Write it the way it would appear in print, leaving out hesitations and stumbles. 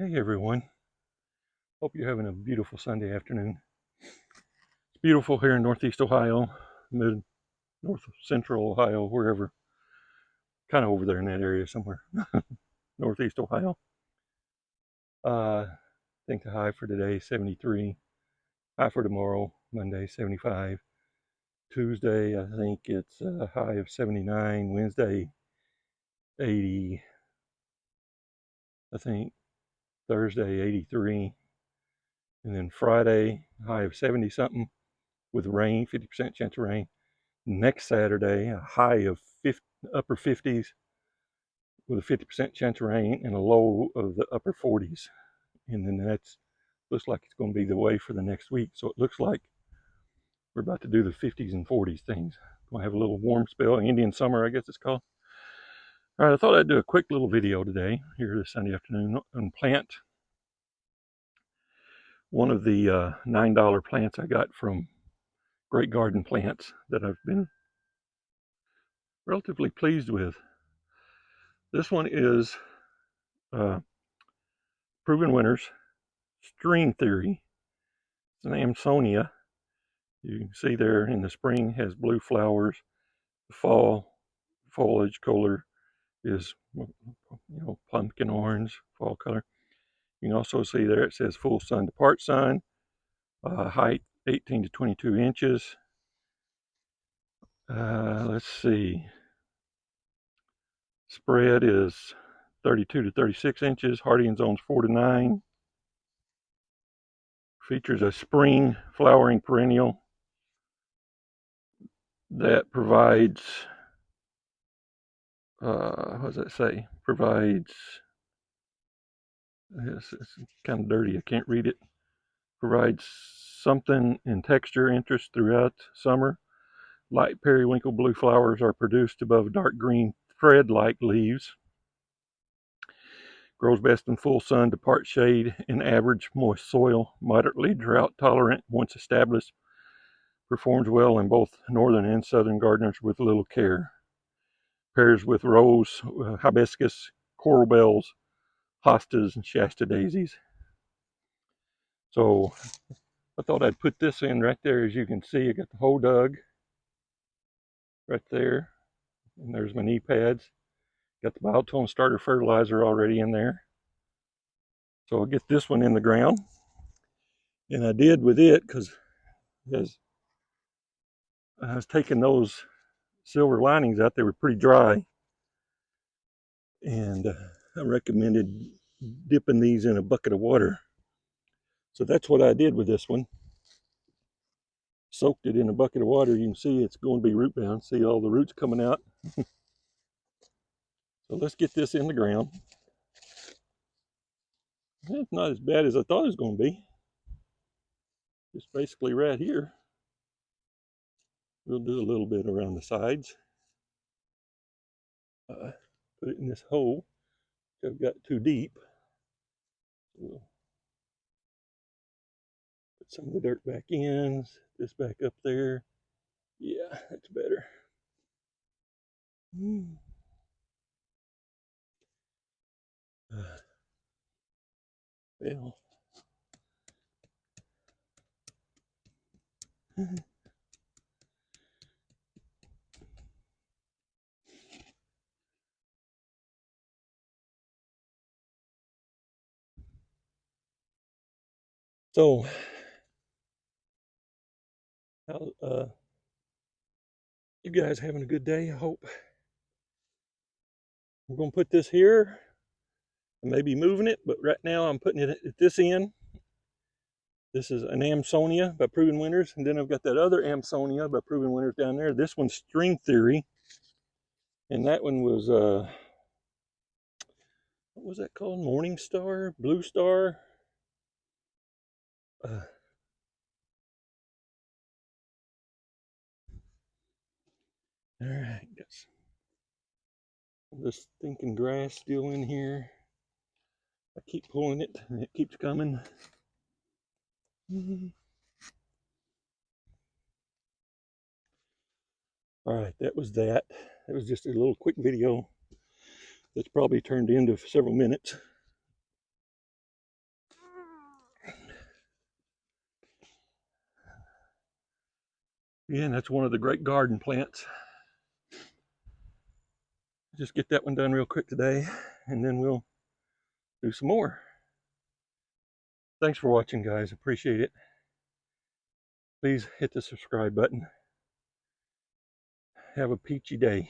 Hey everyone, hope you're having a beautiful Sunday afternoon. It's beautiful here in Northeast Ohio, north central Ohio, wherever, kind of over there in that area somewhere, Northeast Ohio. I think the high for today 73, high for tomorrow, Monday 75. Tuesday, I think it's a high of 79, Wednesday 80, I think Thursday 83, and then Friday, high of 70 something with rain, 50% chance of rain. Next Saturday, a high of upper 50s with a 50% chance of rain and a low of the upper 40s. And then that's looks like it's going to be the way for the next week. So it looks like we're about to do the 50s and 40s things. Going to have a little warm spell, Indian summer, I guess it's called. All right, I thought I'd do a quick little video today, here this Sunday afternoon, and plant one of the $9 plants I got from Great Garden Plants that I've been relatively pleased with. This one is uh, Proven Winners String Theory. It's an Amsonia. You can see there in the spring has blue flowers. The fall foliage color is, pumpkin orange fall color. You can also see there it says full sun to part sun. Height 18 to 22 inches. Let's see. Spread is 32 to 36 inches. Hardying zones 4 to 9. Features a spring flowering perennial that provides, what does that say? Provides, it's kind of dirty, I can't read it. Provides something in texture interest throughout summer. Light periwinkle blue flowers are produced above dark green thread-like leaves. Grows best in full sun to part shade in average moist soil. Moderately drought tolerant once established. Performs well in both northern and southern gardeners with little care. Pairs with rose, hibiscus, coral bells, hostas, and Shasta daisies. So I thought I'd put this in right there. As you can see, I got the hole dug right there. And there's my knee pads. Got the biotone starter fertilizer already in there. So I'll get this one in the ground. And I did with it because as I was taking those silver linings out, they were pretty dry. And I recommended dipping these in a bucket of water. So that's what I did with this one. Soaked it in a bucket of water. You can see it's going to be root bound. See all the roots coming out. So let's get this in the ground. It's not as bad as I thought it was going to be. Just basically right here. We'll do a little bit around the sides. Put it in this hole. I've got too deep. We'll put some of the dirt back in. This back up there. Yeah, that's better. Well. So, you guys having a good day, I hope. I'm going to put this here. I may be moving it, but right now I'm putting it at this end. This is an Amsonia by Proven Winners, and then I've got that other Amsonia by Proven Winners down there. This one's String Theory, and that one was, what was that called? Morning Star? Blue Star? All right, got this stinking grass still in here. I keep pulling it, and it keeps coming. All right, that was that. That was just a little quick video that's probably turned into several minutes. Yeah, and that's one of the great garden plants. Just get that one done real quick today, and then we'll do some more. Thanks for watching, guys. Appreciate it. Please hit the subscribe button. Have a peachy day.